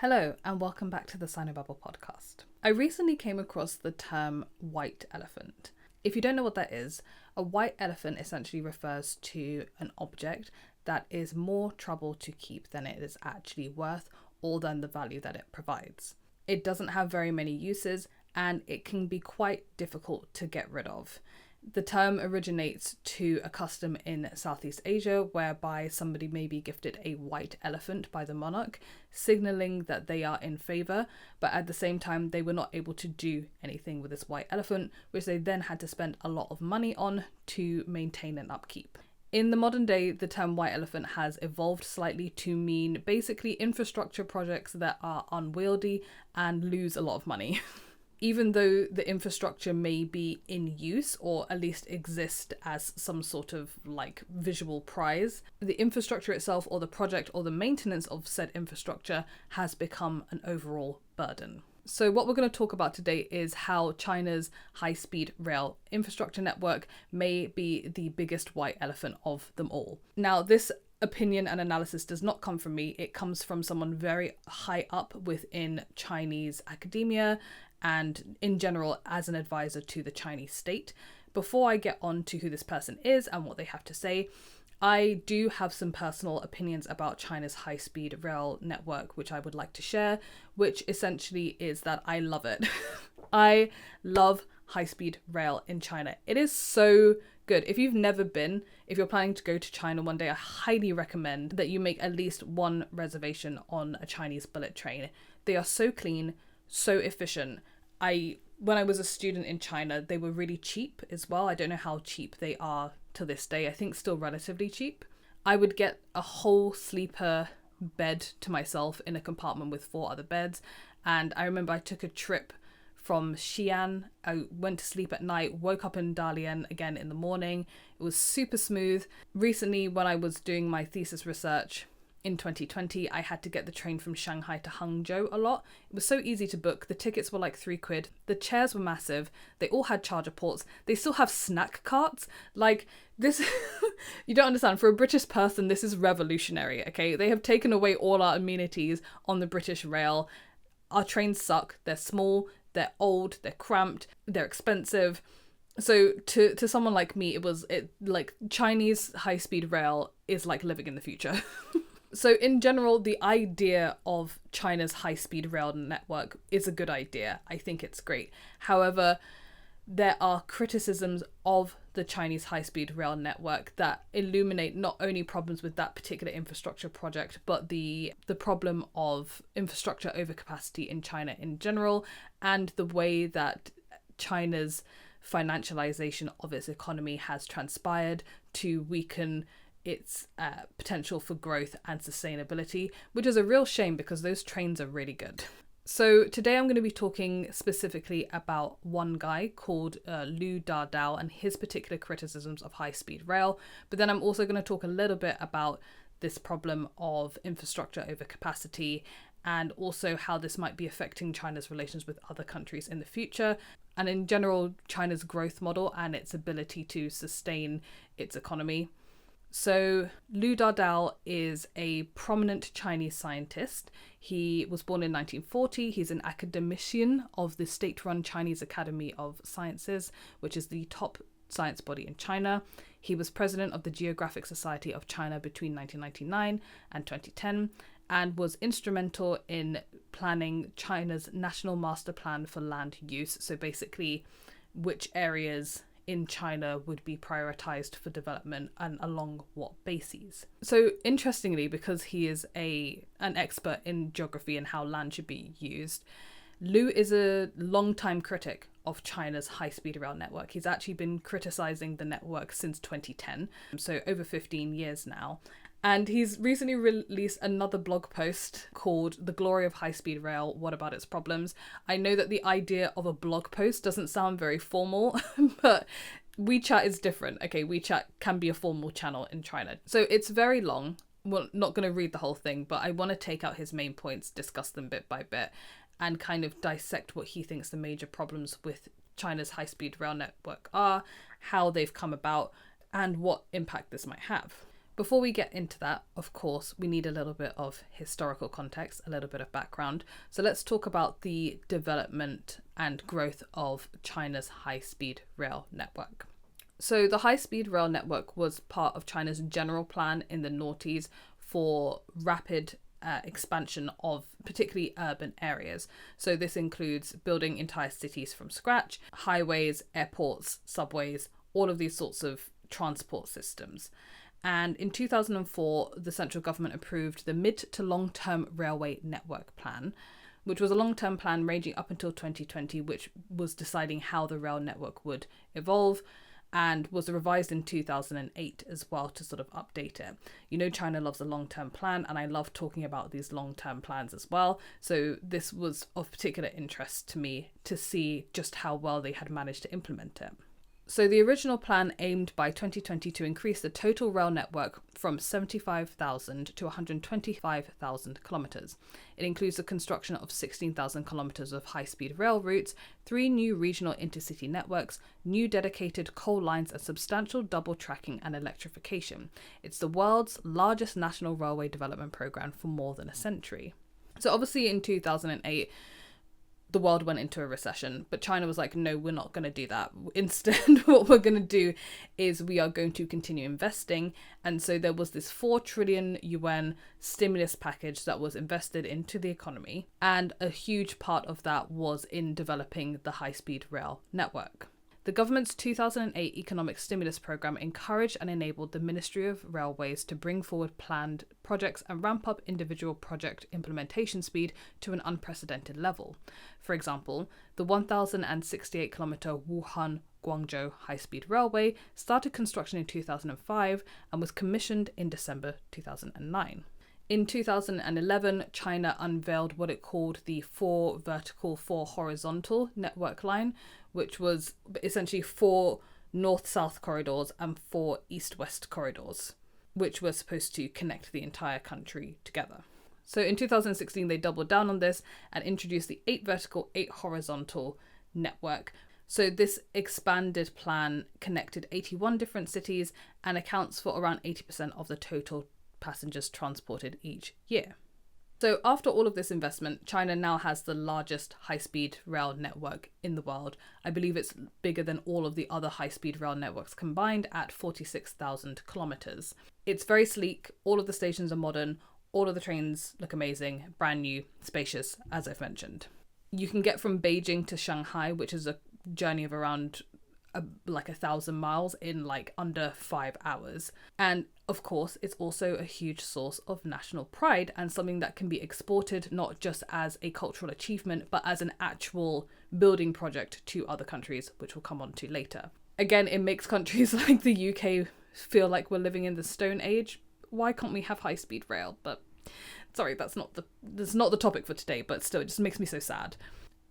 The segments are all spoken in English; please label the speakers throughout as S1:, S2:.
S1: Hello and welcome back to the Sinobubble podcast. I recently came across the term white elephant. If you don't know what that is, a white elephant essentially refers to an object that is more trouble to keep than it is actually worth or than the value that it provides. It doesn't have very many uses and it can be quite difficult to get rid of. The term originates to a custom in Southeast Asia whereby somebody may be gifted a white elephant by the monarch, signalling that they are in favour, but at the same time they were not able to do anything with this white elephant, which they then had to spend a lot of money on to maintain and upkeep. In the modern day, the term white elephant has evolved slightly to mean basically infrastructure projects that are unwieldy and lose a lot of money. Even though the infrastructure may be in use or at least exist as some sort of visual prize, the infrastructure itself or the project or the maintenance of said infrastructure has become an overall burden. So what we're going to talk about today is how China's high-speed rail infrastructure network may be the biggest white elephant of them all. Now, this opinion and analysis does not come from me. It comes from someone very high up within Chinese academia and in general as an advisor to the Chinese state. Before I get on to who this person is and what they have to say, I do have some personal opinions about China's high-speed rail network, which I would like to share, which essentially is that I love it. I love high-speed rail in China. It is so good. If you've never been, if you're planning to go to China one day, I highly recommend that you make at least one reservation on a Chinese bullet train. They are so clean, so efficient. When I was a student in China, they were really cheap as well. I don't know how cheap they are to this day. I think still relatively cheap. I would get a whole sleeper bed to myself in a compartment with 4 other beds. And I remember I took a trip from Xi'an. I went to sleep at night, woke up in Dalian again in the morning. It was super smooth. Recently, when I was doing my thesis research, in 2020, I had to get the train from Shanghai to Hangzhou a lot. It was so easy to book. The tickets were like £3. The chairs were massive. They all had charger ports. They still have snack carts. Like this, you don't understand. For a British person, this is revolutionary, okay? They have taken away all our amenities on the British rail. Our trains suck. They're small, they're old, they're cramped, they're expensive. So to someone like me, Chinese high-speed rail is like living in the future. So in general, the idea of China's high-speed rail network is a good idea. I think it's great. However, there are criticisms of the Chinese high-speed rail network that illuminate not only problems with that particular infrastructure project, but the problem of infrastructure overcapacity in China in general, and the way that China's financialization of its economy has transpired to weaken its potential for growth and sustainability, which is a real shame because those trains are really good. So today I'm going to be talking specifically about one guy called Lu Dardao and his particular criticisms of high-speed rail, but then I'm also going to talk a little bit about this problem of infrastructure overcapacity and also how this might be affecting China's relations with other countries in the future, and in general China's growth model and its ability to sustain its economy. So Lu Dardao is a prominent Chinese scientist. He was born in 1940. He's an academician of the state-run Chinese Academy of Sciences, which is the top science body in China. He was president of the Geographic Society of China between 1999 and 2010 and was instrumental in planning China's National Master Plan for Land Use. So basically, which areas in China would be prioritized for development and along what bases. So interestingly, because he is an expert in geography and how land should be used, Lu is a long-time critic of China's high-speed rail network. He's actually been criticizing the network since 2010, so over 15 years now. And he's recently released another blog post called The Glory of High-Speed Rail, What About Its Problems? I know that the idea of a blog post doesn't sound very formal, but WeChat is different. Okay, WeChat can be a formal channel in China. So it's very long. Well, not going to read the whole thing, but I want to take out his main points, discuss them bit by bit, and kind of dissect what he thinks the major problems with China's high-speed rail network are, how they've come about, and what impact this might have. Before we get into that, of course, we need a little bit of historical context, a little bit of background. So let's talk about the development and growth of China's high-speed rail network. So the high-speed rail network was part of China's general plan in the noughties for rapid expansion of particularly urban areas. So this includes building entire cities from scratch, highways, airports, subways, all of these sorts of transport systems. And in 2004, the central government approved the Mid to Long-Term Railway Network Plan, which was a long-term plan ranging up until 2020, which was deciding how the rail network would evolve, and was revised in 2008 as well to sort of update it. You know, China loves a long-term plan, and I love talking about these long-term plans as well. So this was of particular interest to me to see just how well they had managed to implement it. So the original plan aimed by 2020 to increase the total rail network from 75,000 to 125,000 kilometres. It includes the construction of 16,000 kilometres of high-speed rail routes, 3 new regional intercity networks, new dedicated coal lines, and substantial double tracking and electrification. It's the world's largest national railway development programme for more than a century. So obviously in 2008, the world went into a recession, but China was like, no, we're not going to do that. Instead, what we're going to do is we are going to continue investing. And so there was this 4 trillion yuan stimulus package that was invested into the economy. And a huge part of that was in developing the high-speed rail network. The government's 2008 economic stimulus program encouraged and enabled the Ministry of Railways to bring forward planned projects and ramp up individual project implementation speed to an unprecedented level. For example, the 1,068-kilometre Wuhan-Guangzhou high-speed railway started construction in 2005 and was commissioned in December 2009. In 2011, China unveiled what it called the 4 vertical, 4 horizontal network line, which was essentially 4 north-south corridors and 4 east-west corridors, which were supposed to connect the entire country together. So in 2016, they doubled down on this and introduced the 8 vertical, 8 horizontal network. So this expanded plan connected 81 different cities and accounts for around 80% of the total passengers transported each year. So after all of this investment, China now has the largest high-speed rail network in the world. I believe it's bigger than all of the other high-speed rail networks combined at 46,000 kilometers. It's very sleek, all of the stations are modern, all of the trains look amazing, brand new, spacious, as I've mentioned. You can get from Beijing to Shanghai, which is a journey of around 1,000 miles in under 5 hours. And of course, it's also a huge source of national pride and something that can be exported not just as a cultural achievement, but as an actual building project to other countries, which we'll come on to later. Again, it makes countries like the UK feel like we're living in the Stone Age. Why can't we have high-speed rail? But sorry, that's not the topic for today, but still, it just makes me so sad.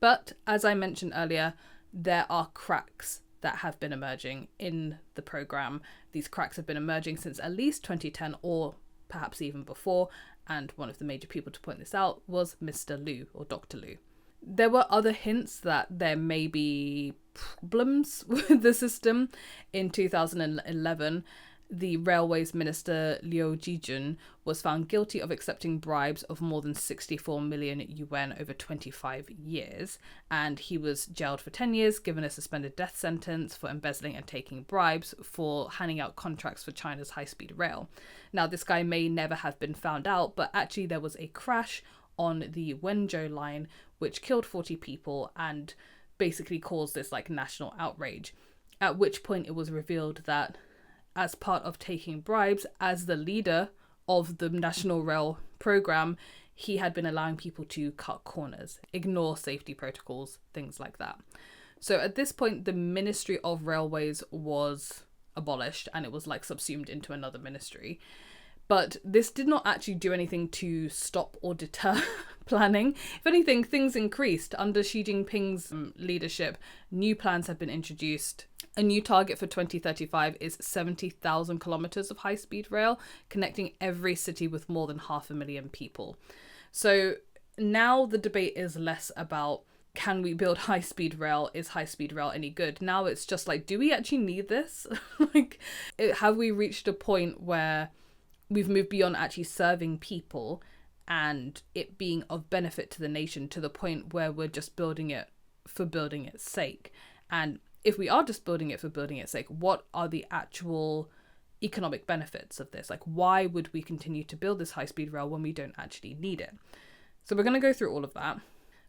S1: But as I mentioned earlier, there are cracks that have been emerging in the program. These cracks have been emerging since at least 2010 or perhaps even before, and one of the major people to point this out was Mr. Liu or Dr. Liu. There were other hints that there may be problems with the system. In 2011, the Railways Minister Liu Jijun was found guilty of accepting bribes of more than 64 million yuan over 25 years, and he was jailed for 10 years, given a suspended death sentence for embezzling and taking bribes for handing out contracts for China's high-speed rail. Now, this guy may never have been found out, but actually there was a crash on the Wenzhou line which killed 40 people and basically caused this national outrage, at which point it was revealed that as part of taking bribes, as the leader of the National Rail Programme, he had been allowing people to cut corners, ignore safety protocols, things like that. So at this point, the Ministry of Railways was abolished and it was subsumed into another ministry. But this did not actually do anything to stop or deter planning. If anything, things increased. Under Xi Jinping's leadership, new plans have been introduced. A new target for 2035 is 70,000 kilometres of high-speed rail, connecting every city with more than 500,000 people. So now the debate is less about, can we build high-speed rail? Is high-speed rail any good? Now it's just do we actually need this? Have we reached a point where we've moved beyond actually serving people and it being of benefit to the nation to the point where we're just building it for building its sake. And if we are just building it for building its sake, what are the actual economic benefits of this? Like, why would we continue to build this high-speed rail when we don't actually need it? So we're going to go through all of that.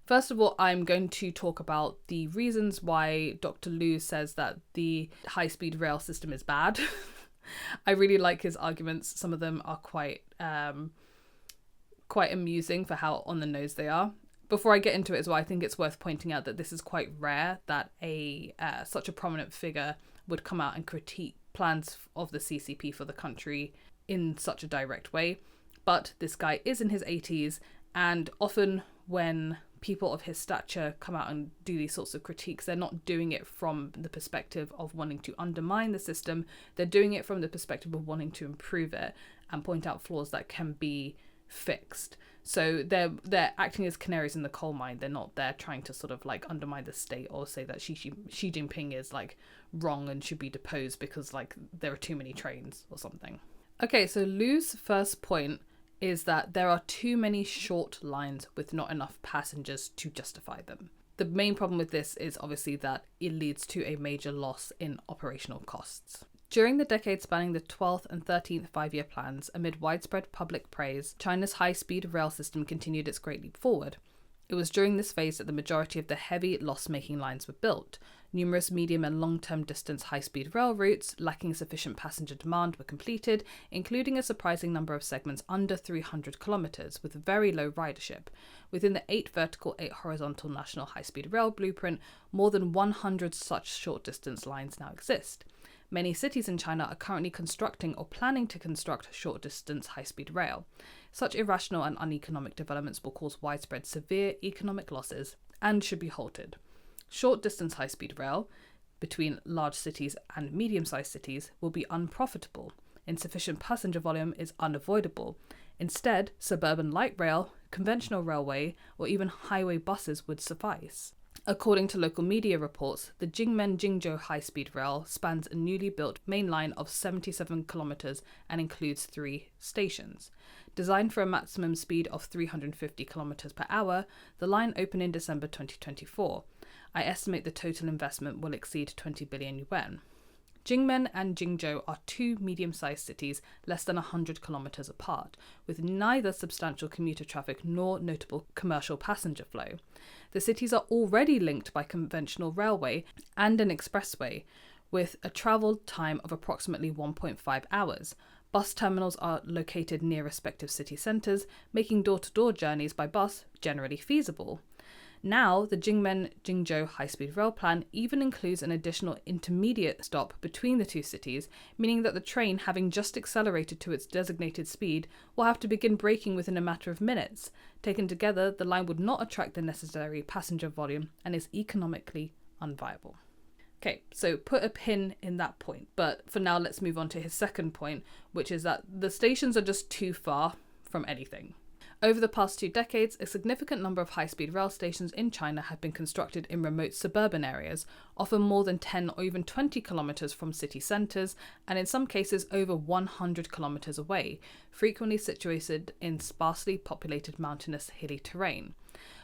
S1: First of all, I'm going to talk about the reasons why Dr. Liu says that the high-speed rail system is bad. I really like his arguments. Some of them are quite amusing for how on the nose they are. Before I get into it as well, I think it's worth pointing out that this is quite rare that such a prominent figure would come out and critique plans of the CCP for the country in such a direct way. But this guy is in his 80s, and often when people of his stature come out and do these sorts of critiques, they're not doing it from the perspective of wanting to undermine the system. They're doing it from the perspective of wanting to improve it and point out flaws that can be fixed. So they're acting as canaries in the coal mine. They're not there trying to sort of like undermine the state or say that Xi Jinping is like wrong and should be deposed because like there are too many trains or something. Okay, so Liu's first point is that there are too many short lines with not enough passengers to justify them. The main problem with this is obviously that it leads to a major loss in operational costs. During the decade spanning the 12th and 13th five-year plans, amid widespread public praise, China's high-speed rail system continued its great leap forward. It was during this phase that the majority of the heavy, loss-making lines were built. Numerous medium and long-term distance high-speed rail routes lacking sufficient passenger demand were completed, including a surprising number of segments under 300 kilometres with very low ridership. Within the 8 vertical, 8 horizontal national high-speed rail blueprint, more than 100 such short-distance lines now exist. Many cities in China are currently constructing or planning to construct short-distance high-speed rail. Such irrational and uneconomic developments will cause widespread severe economic losses and should be halted. Short-distance high-speed rail between large cities and medium-sized cities will be unprofitable. Insufficient passenger volume is unavoidable. Instead, suburban light rail, conventional railway, or even highway buses would suffice. According to local media reports, the Jingmen-Jingzhou high-speed rail spans a newly built main line of 77 kilometres and includes 3 stations. Designed for a maximum speed of 350 kilometres per hour, the line opened in December 2024. I estimate the total investment will exceed 20 billion yuan. Jingmen and Jingzhou are 2 medium-sized cities less than 100 kilometres apart, with neither substantial commuter traffic nor notable commercial passenger flow. The cities are already linked by conventional railway and an expressway, with a travel time of approximately 1.5 hours. Bus terminals are located near respective city centres, making door-to-door journeys by bus generally feasible. Now, the Jingmen-Jingzhou high-speed rail plan even includes an additional intermediate stop between the 2 cities, meaning that the train, having just accelerated to its designated speed, will have to begin braking within a matter of minutes. Taken together, the line would not attract the necessary passenger volume and is economically unviable. Okay, so put a pin in that point, but for now let's move on to his second point, which is that the stations are just too far from anything. Over the past 2 decades, a significant number of high-speed rail stations in China have been constructed in remote suburban areas, often more than 10 or even 20 kilometres from city centres, and in some cases over 100 kilometres away, frequently situated in sparsely populated mountainous hilly terrain.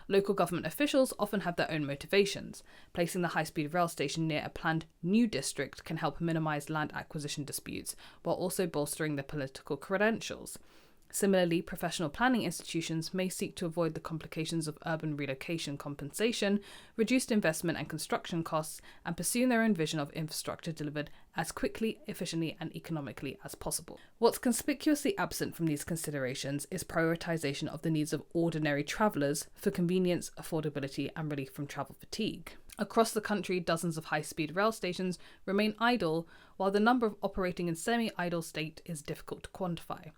S1: Local government officials often have their own motivations. Placing the high-speed rail station near a planned new district can help minimise land acquisition disputes, while also bolstering their political credentials. Similarly, professional planning institutions may seek to avoid the complications of urban relocation compensation, reduced investment and construction costs, and pursue their own vision of infrastructure delivered as quickly, efficiently, and economically as possible. What's conspicuously absent from these considerations is prioritization of the needs of ordinary travellers for convenience, affordability, and relief from travel fatigue. Across the country, dozens of high-speed rail stations remain idle, while the number of operating in semi-idle state is difficult to quantify.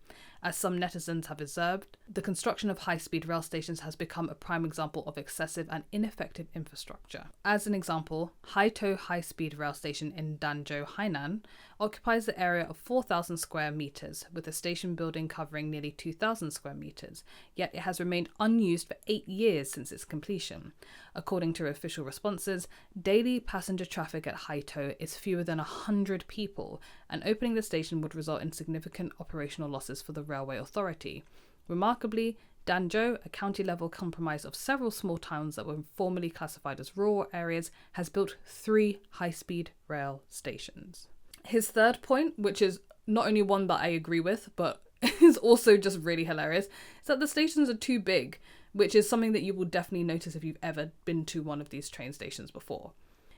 S1: As some netizens have observed, the construction of high-speed rail stations has become a prime example of excessive and ineffective infrastructure. As an example, Haito High-Speed Rail Station in Danzhou, Hainan, occupies the area of 4,000 square meters, with the station building covering nearly 2,000 square meters, yet it has remained unused for 8 years since its completion. According to official responses, daily passenger traffic at Haito is fewer than 100 people, and opening the station would result in significant operational losses for the railway authority. Remarkably, Danzhou, a county-level compromise of several small towns that were formerly classified as rural areas, has built 3 high-speed rail stations. His third point, which is not only one that I agree with, but is also just really hilarious, is that the stations are too big, which is something that you will definitely notice if you've ever been to one of these train stations before.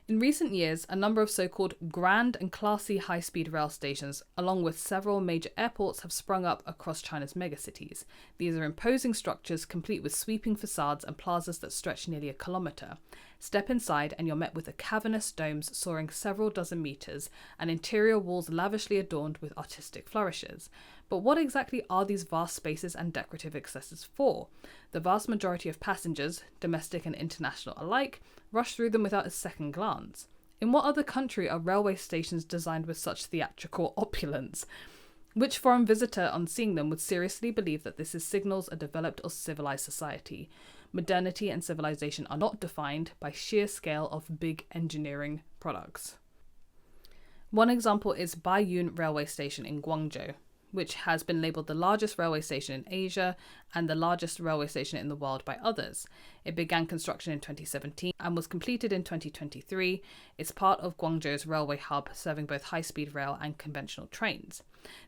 S1: In recent years, a number of so-called grand and classy high-speed rail stations, along with several major airports, have sprung up across China's megacities. These are imposing structures complete with sweeping facades and plazas that stretch nearly a kilometre. Step inside and you're met with cavernous domes soaring several dozen metres and interior walls lavishly adorned with artistic flourishes. But what exactly are these vast spaces and decorative excesses for? The vast majority of passengers, domestic and international alike, rush through them without a second glance. In what other country are railway stations designed with such theatrical opulence? Which foreign visitor on seeing them would seriously believe that this signals a developed or civilized society? Modernity and civilization are not defined by sheer scale of big engineering products. One example is Baiyun Railway Station in Guangzhou, which has been labelled the largest railway station in Asia and the largest railway station in the world by others. It began construction in 2017 and was completed in 2023. It's part of Guangzhou's railway hub, serving both high-speed rail and conventional trains.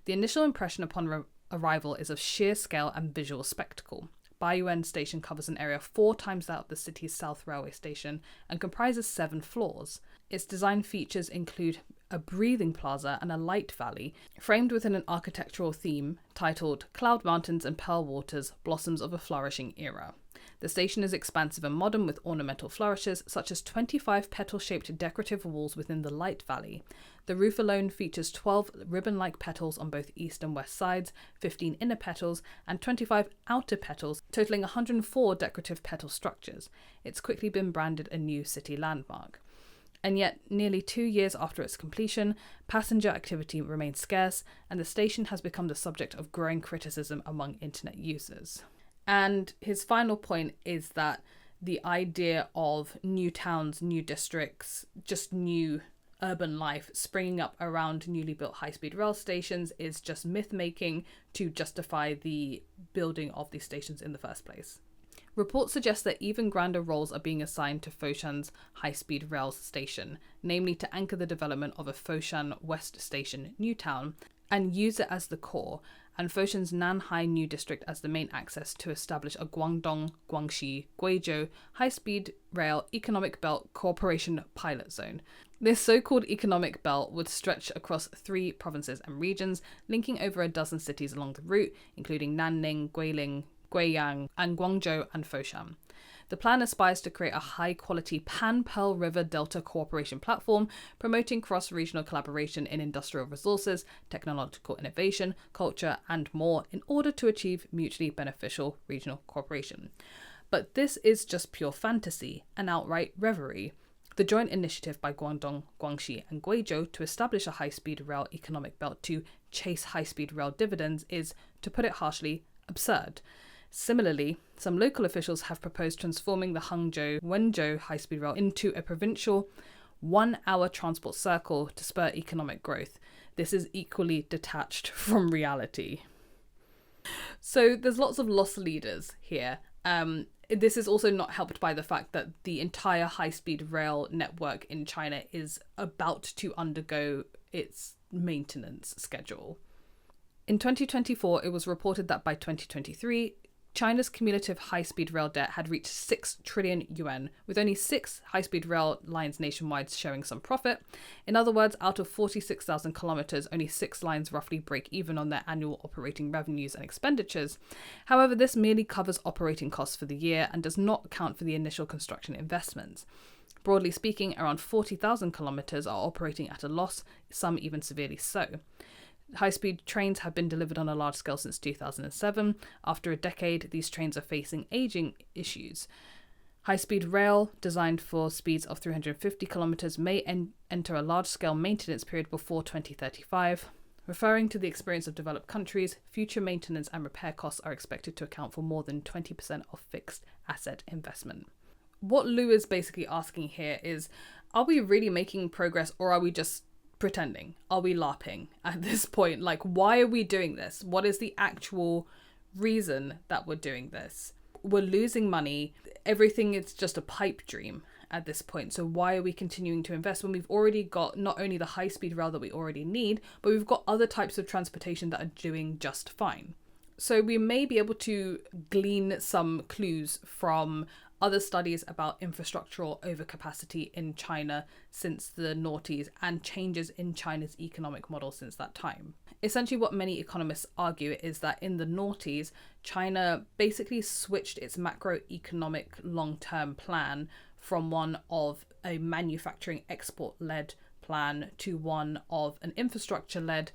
S1: The initial impression upon arrival is of sheer scale and visual spectacle. Baiyuan Station covers an area 4 times that of the city's South Railway Station and comprises 7 floors. Its design features include a breathing plaza and a light valley, framed within an architectural theme titled Cloud Mountains and Pearl Waters, Blossoms of a Flourishing Era. The station is expansive and modern with ornamental flourishes, such as 25 petal-shaped decorative walls within the light valley. The roof alone features 12 ribbon-like petals on both east and west sides, 15 inner petals, and 25 outer petals, totaling 104 decorative petal structures. It's quickly been branded a new city landmark. And yet, nearly 2 years after its completion, passenger activity remains scarce, and the station has become the subject of growing criticism among internet users. And his final point is that the idea of new towns, new districts, just new urban life springing up around newly built high-speed rail stations is just myth-making to justify the building of these stations in the first place. Reports suggest that even grander roles are being assigned to Foshan's high-speed rail station, namely to anchor the development of a Foshan West Station new town and use it as the core, and Foshan's Nanhai New District as the main access to establish a Guangdong, Guangxi, Guizhou high-speed rail economic belt cooperation pilot zone. This so-called economic belt would stretch across 3 provinces and regions, linking over a dozen cities along the route, including Nanning, Guilin, Guiyang, and Guangzhou and Foshan. The plan aspires to create a high-quality Pan-Pearl River Delta cooperation platform, promoting cross-regional collaboration in industrial resources, technological innovation, culture, and more in order to achieve mutually beneficial regional cooperation. But this is just pure fantasy, an outright reverie. The joint initiative by Guangdong, Guangxi, and Guizhou to establish a high-speed rail economic belt to chase high-speed rail dividends is, to put it harshly, absurd. Similarly, some local officials have proposed transforming the Hangzhou-Wenzhou high-speed rail into a provincial 1-hour transport circle to spur economic growth. This is equally detached from reality. So there's lots of lost leaders here. This is also not helped by the fact that the entire high-speed rail network in China is about to undergo its maintenance schedule. In 2024, it was reported that by 2023, China's cumulative high-speed rail debt had reached 6 trillion yuan, with only 6 high-speed rail lines nationwide showing some profit. In other words, out of 46,000 kilometers, only 6 lines roughly break even on their annual operating revenues and expenditures. However, this merely covers operating costs for the year and does not account for the initial construction investments. Broadly speaking, around 40,000 kilometers are operating at a loss, some even severely so. High-speed trains have been delivered on a large scale since 2007. After a decade, these trains are facing aging issues. High-speed rail, designed for speeds of 350 kilometers, may enter a large-scale maintenance period before 2035. Referring to the experience of developed countries, future maintenance and repair costs are expected to account for more than 20% of fixed asset investment. What Lou is basically asking here is, are we really making progress, or are we just pretending? Are we LARPing at this point? Like, why are we doing this? What is the actual reason that we're doing this? We're losing money. Everything is just a pipe dream at this point. So why are we continuing to invest when we've already got not only the high-speed rail that we already need, but we've got other types of transportation that are doing just fine? So we may be able to glean some clues from other studies about infrastructural overcapacity in China since the noughties and changes in China's economic model since that time. Essentially, what many economists argue is that in the noughties, China basically switched its macroeconomic long-term plan from one of a manufacturing export-led plan to one of an infrastructure-led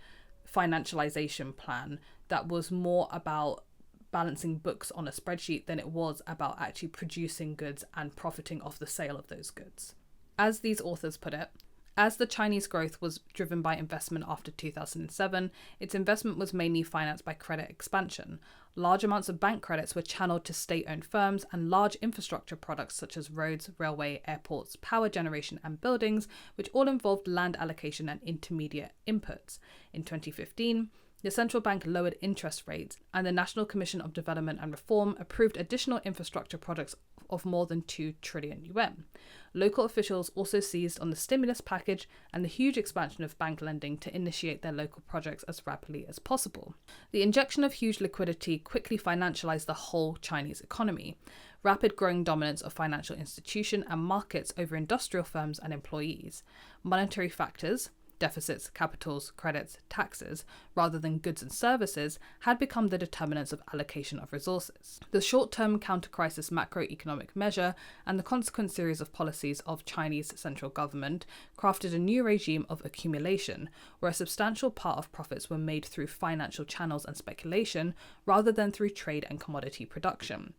S1: financialization plan that was more about balancing books on a spreadsheet than it was about actually producing goods and profiting off the sale of those goods. As these authors put it, as the Chinese growth was driven by investment after 2007, its investment was mainly financed by credit expansion. Large amounts of bank credits were channeled to state-owned firms, and large infrastructure products such as roads, railway, airports, power generation and buildings, which all involved land allocation and intermediate inputs. In 2015, the central bank lowered interest rates, and the National Commission of Development and Reform approved additional infrastructure projects of more than 2 trillion yuan. Local officials also seized on the stimulus package and the huge expansion of bank lending to initiate their local projects as rapidly as possible. The injection of huge liquidity quickly financialized the whole Chinese economy. Rapid growing dominance of financial institutions and markets over industrial firms and employees. Monetary factors, deficits, capitals, credits, taxes, rather than goods and services, had become the determinants of allocation of resources. The short-term counter-crisis macroeconomic measure and the consequent series of policies of Chinese central government crafted a new regime of accumulation, where a substantial part of profits were made through financial channels and speculation, rather than through trade and commodity production.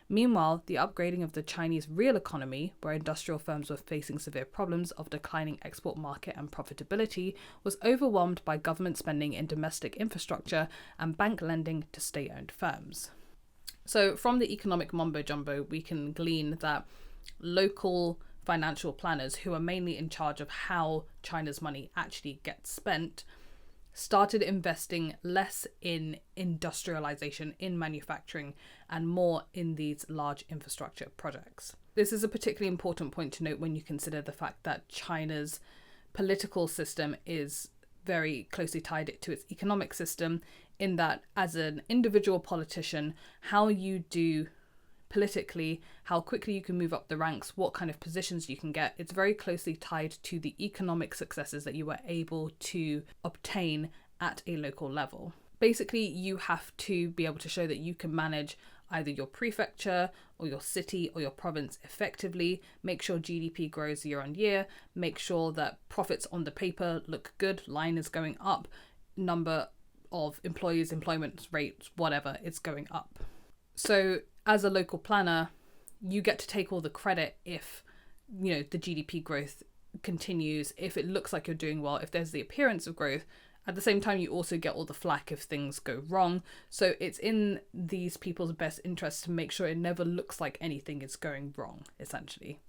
S1: Meanwhile, the upgrading of the Chinese real economy, where industrial firms were facing severe problems of declining export market and profitability, was overwhelmed by government spending in domestic infrastructure and bank lending to state-owned firms. So from the economic mumbo-jumbo, we can glean that local financial planners, who are mainly in charge of how China's money actually gets spent, started investing less in industrialization, in manufacturing, and more in these large infrastructure projects. This is a particularly important point to note when you consider the fact that China's political system is very closely tied to its economic system, in that as an individual politician, how you do politically, how quickly you can move up the ranks, what kind of positions you can get, it's very closely tied to the economic successes that you were able to obtain at a local level. Basically, you have to be able to show that you can manage either your prefecture or your city or your province effectively, make sure GDP grows year on year, make sure that profits on the paper look good, line is going up, number of employees, employment rates, whatever, it's going up. So as a local planner, you get to take all the credit if, the GDP growth continues, if it looks like you're doing well, if there's the appearance of growth. At the same time, you also get all the flack if things go wrong. So it's in these people's best interest to make sure it never looks like anything is going wrong, essentially.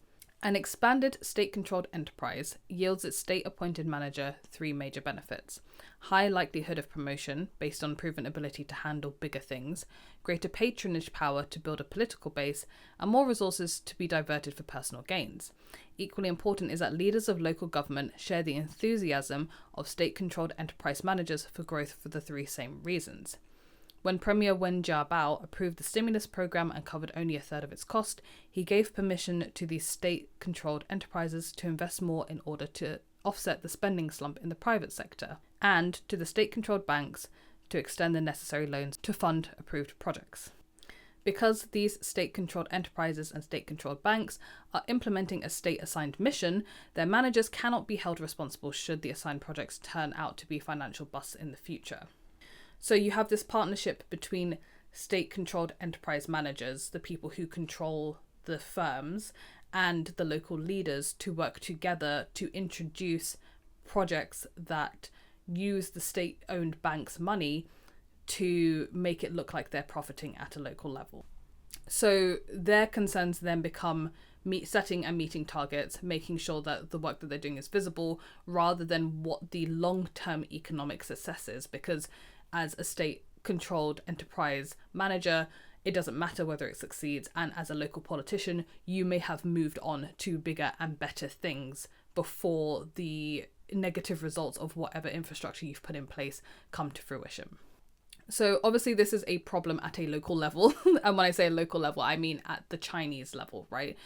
S1: An expanded state-controlled enterprise yields its state-appointed manager 3 major benefits: high likelihood of promotion based on proven ability to handle bigger things, greater patronage power to build a political base, and more resources to be diverted for personal gains. Equally important is that leaders of local government share the enthusiasm of state-controlled enterprise managers for growth for the 3 same reasons. When Premier Wen Jiabao approved the stimulus program and covered only a third of its cost, he gave permission to these state-controlled enterprises to invest more in order to offset the spending slump in the private sector, and to the state-controlled banks to extend the necessary loans to fund approved projects. Because these state-controlled enterprises and state-controlled banks are implementing a state-assigned mission, their managers cannot be held responsible should the assigned projects turn out to be financial busts in the future. So you have this partnership between state-controlled enterprise managers, the people who control the firms, and the local leaders to work together to introduce projects that use the state-owned bank's money to make it look like they're profiting at a local level. So their concerns then become setting and meeting targets, making sure that the work that they're doing is visible, rather than what the long-term economic success is. Because as a state-controlled enterprise manager, it doesn't matter whether it succeeds. And as a local politician, you may have moved on to bigger and better things before the negative results of whatever infrastructure you've put in place come to fruition. So obviously this is a problem at a local level. And when I say local level, I mean at the Chinese level, right?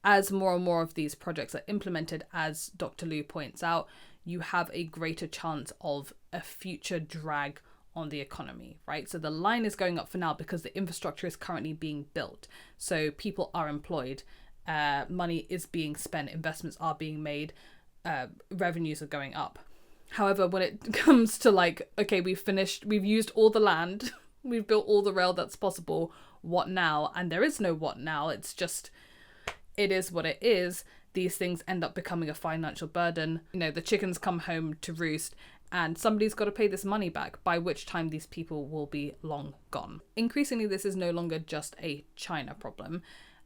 S1: As more and more of these projects are implemented, as Dr. Liu points out, you have a greater chance of a future drag on the economy, right? So the line is going up for now because the infrastructure is currently being built. So people are employed, money is being spent, investments are being made, revenues are going up. However, when it comes to like, okay, we've used all the land, we've built all the rail that's possible, what now? And there is no what now, it's just, it is what it is. These things end up becoming a financial burden. You know, the chickens come home to roost and somebody's got to pay this money back, by which time these people will be long gone. Increasingly, this is no longer just a China problem.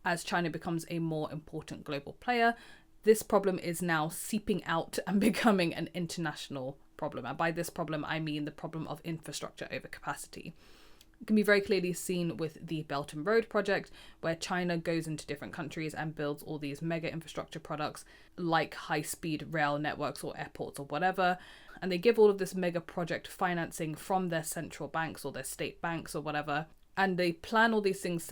S1: As China becomes a more important global player, this problem is now seeping out and becoming an international problem. And by this problem, I mean the problem of infrastructure overcapacity. It can be very clearly seen with the Belt and Road project, where China goes into different countries and builds all these mega infrastructure products like high-speed rail networks or airports or whatever. And they give all of this mega project financing from their central banks or their state banks or whatever. And they plan all these things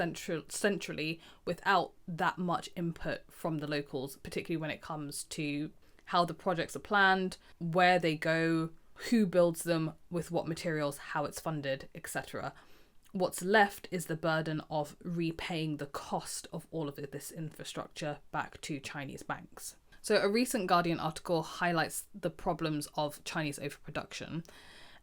S1: centrally without that much input from the locals, particularly when it comes to how the projects are planned, where they go, who builds them, with what materials, how it's funded, etc. What's left is the burden of repaying the cost of all of this infrastructure back to Chinese banks. So a recent Guardian article highlights the problems of Chinese overproduction.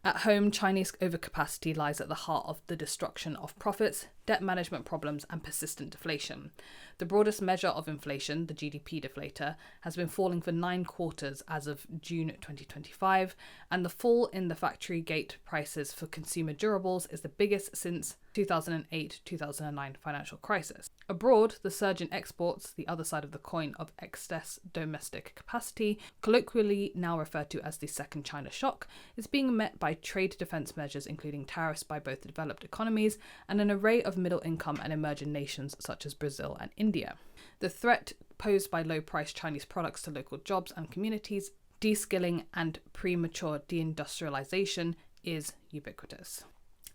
S1: At home, Chinese overcapacity lies at the heart of the destruction of profits, debt management problems, and persistent deflation. The broadest measure of inflation, the GDP deflator, has been falling for 9 quarters as of June 2025, and the fall in the factory gate prices for consumer durables is the biggest since 2008-2009 financial crisis. Abroad, the surge in exports, the other side of the coin of excess domestic capacity, colloquially now referred to as the second China shock, is being met by trade defense measures including tariffs by both the developed economies and an array of middle income and emerging nations such as Brazil and India. The threat posed by low-priced Chinese products to local jobs and communities, de-skilling and premature deindustrialization is ubiquitous.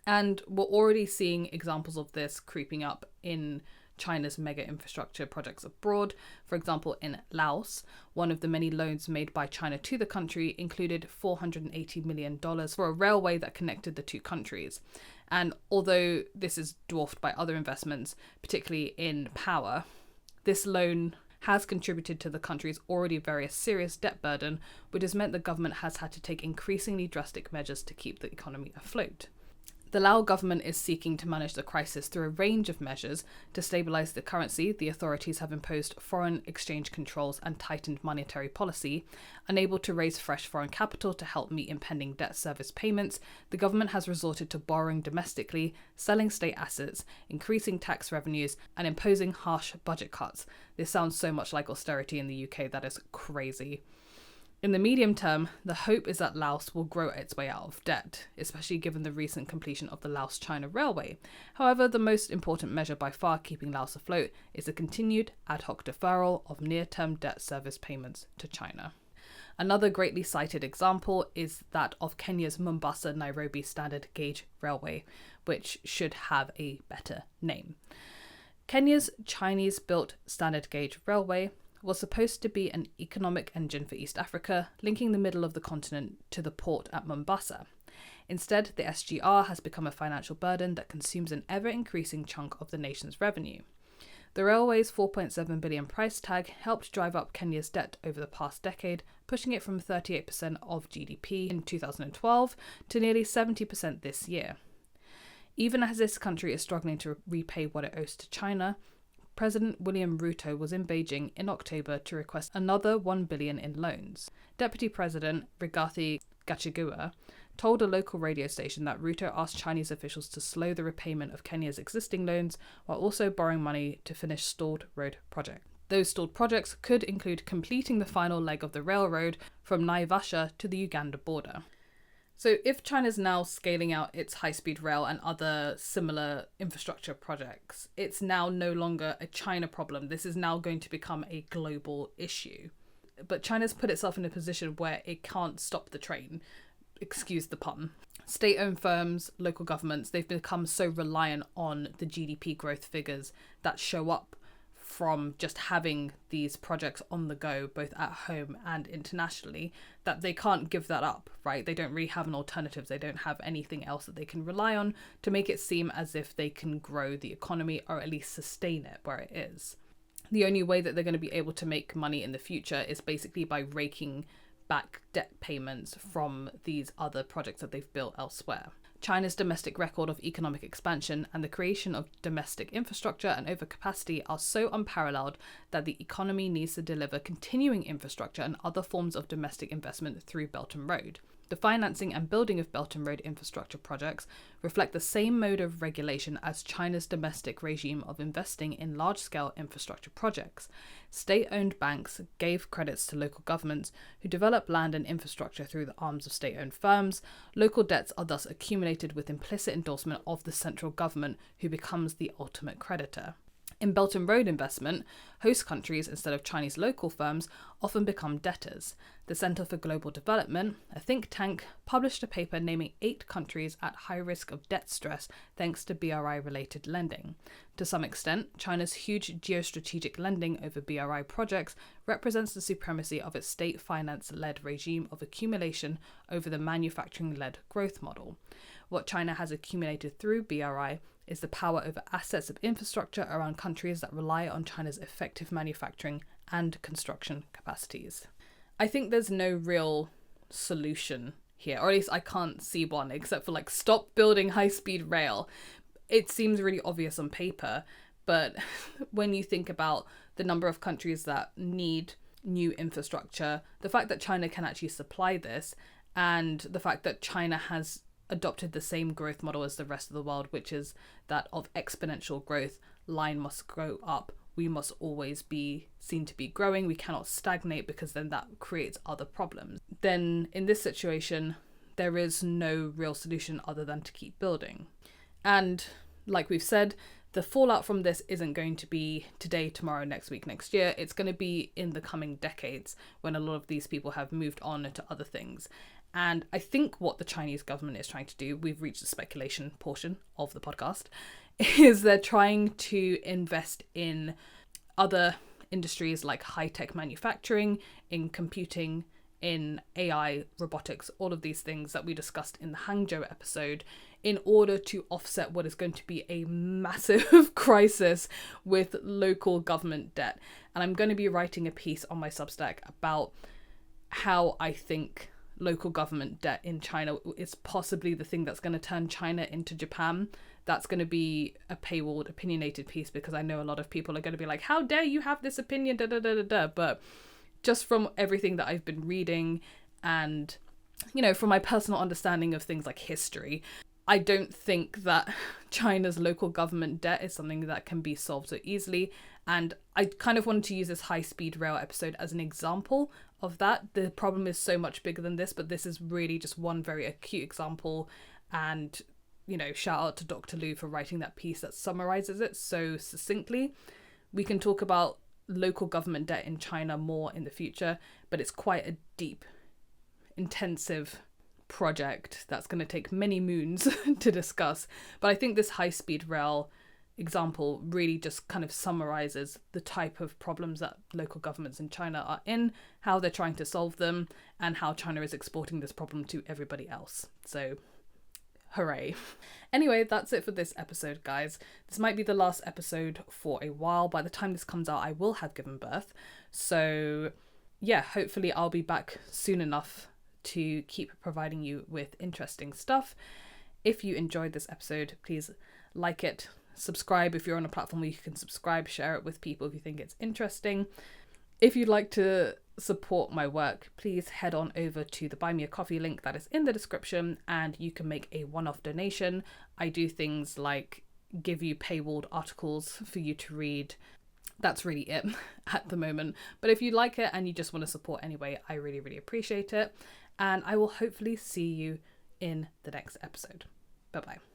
S1: And we're already seeing examples of this creeping up in China's mega infrastructure projects abroad. For example, in Laos, one of the many loans made by China to the country included $480 million for a railway that connected the two countries. And although this is dwarfed by other investments, particularly in power, this loan has contributed to the country's already very serious debt burden, which has meant the government has had to take increasingly drastic measures to keep the economy afloat. The Lao government is seeking to manage the crisis through a range of measures. To stabilise the currency, the authorities have imposed foreign exchange controls and tightened monetary policy. Unable to raise fresh foreign capital to help meet impending debt service payments, the government has resorted to borrowing domestically, selling state assets, increasing tax revenues, and imposing harsh budget cuts. This sounds so much like austerity in the UK, that is crazy. In the medium term, the hope is that Laos will grow its way out of debt, especially given the recent completion of the Laos-China Railway. However, the most important measure by far keeping Laos afloat is the continued ad hoc deferral of near-term debt service payments to China. Another greatly cited example is that of Kenya's Mombasa-Nairobi Standard Gauge Railway, which should have a better name. Kenya's Chinese-built Standard Gauge Railway was supposed to be an economic engine for East Africa, linking the middle of the continent to the port at Mombasa. Instead, the SGR has become a financial burden that consumes an ever-increasing chunk of the nation's revenue. The railway's $4.7 billion price tag helped drive up Kenya's debt over the past decade, pushing it from 38% of GDP in 2012 to nearly 70% this year. Even as this country is struggling to repay what it owes to China, President William Ruto was in Beijing in October to request another $1 billion in loans. Deputy President Rigathi Gachagua told a local radio station that Ruto asked Chinese officials to slow the repayment of Kenya's existing loans while also borrowing money to finish stalled road projects. Those stalled projects could include completing the final leg of the railroad from Naivasha to the Uganda border. So if China's now scaling out its high-speed rail and other similar infrastructure projects, it's now no longer a China problem. This is now going to become a global issue. But China's put itself in a position where it can't stop the train. Excuse the pun. State-owned firms, local governments, they've become so reliant on the GDP growth figures that show up from just having these projects on the go, both at home and internationally, that they can't give that up, right? They don't really have an alternative. They don't have anything else that they can rely on to make it seem as if they can grow the economy or at least sustain it where it is. The only way that they're going to be able to make money in the future is basically by raking back debt payments from these other projects that they've built elsewhere. China's domestic record of economic expansion and the creation of domestic infrastructure and overcapacity are so unparalleled that the economy needs to deliver continuing infrastructure and other forms of domestic investment through Belt and Road. The financing and building of Belt and Road infrastructure projects reflect the same mode of regulation as China's domestic regime of investing in large-scale infrastructure projects. State-owned banks gave credits to local governments who develop land and infrastructure through the arms of state-owned firms. Local debts are thus accumulated with implicit endorsement of the central government, who becomes the ultimate creditor. In Belt and Road investment, host countries, instead of Chinese local firms, often become debtors. The Centre for Global Development, a think tank, published a paper naming 8 countries at high risk of debt stress thanks to BRI-related lending. To some extent, China's huge geostrategic lending over BRI projects represents the supremacy of its state finance-led regime of accumulation over the manufacturing-led growth model. What China has accumulated through BRI is the power over assets of infrastructure around countries that rely on China's effective manufacturing and construction capacities. I think there's no real solution here, or at least I can't see one, except for stop building high-speed rail. It seems really obvious on paper, but when you think about the number of countries that need new infrastructure, the fact that China can actually supply this, and the fact that China has adopted the same growth model as the rest of the world, which is that of exponential growth. Line must grow up. We must always be seen to be growing. We cannot stagnate, because then that creates other problems. Then in this situation, there is no real solution other than to keep building. And like we've said, the fallout from this isn't going to be today, tomorrow, next week, next year. It's going to be in the coming decades, when a lot of these people have moved on to other things. And I think what the Chinese government is trying to do, we've reached the speculation portion of the podcast, is they're trying to invest in other industries like high-tech manufacturing, in computing, in AI, robotics, all of these things that we discussed in the Hangzhou episode, in order to offset what is going to be a massive crisis with local government debt. And I'm going to be writing a piece on my Substack about how I think local government debt in China is possibly the thing that's going to turn China into Japan. That's going to be a paywalled, opinionated piece, because I know a lot of people are going to be like, how dare you have this opinion, da da da da da. But just from everything that I've been reading and, from my personal understanding of things like history, I don't think that China's local government debt is something that can be solved so easily. And I kind of wanted to use this high-speed rail episode as an example of that. The problem is so much bigger than this, but this is really just one very acute example. And, shout out to Dr. Liu for writing that piece that summarizes it so succinctly. We can talk about local government debt in China more in the future, but it's quite a deep, intensive project that's going to take many moons to discuss. But I think this high-speed rail example really just kind of summarizes the type of problems that local governments in China are in, how they're trying to solve them, and how China is exporting this problem to everybody else. So Hooray. Anyway, that's it for this episode, guys. This might be the last episode for a while. By the time this comes out, I will have given birth. So yeah, hopefully I'll be back soon enough to keep providing you with interesting stuff. If you enjoyed this episode, please like it, subscribe if you're on a platform where you can subscribe, share it with people if you think it's interesting. If you'd like to support my work, please head on over to the Buy Me a Coffee link that is in the description, and you can make a one-off donation. I do things like give you paywalled articles for you to read. That's really it at the moment. But if you like it and you just want to support anyway, I really, really appreciate it. And I will hopefully see you in the next episode. Bye-bye.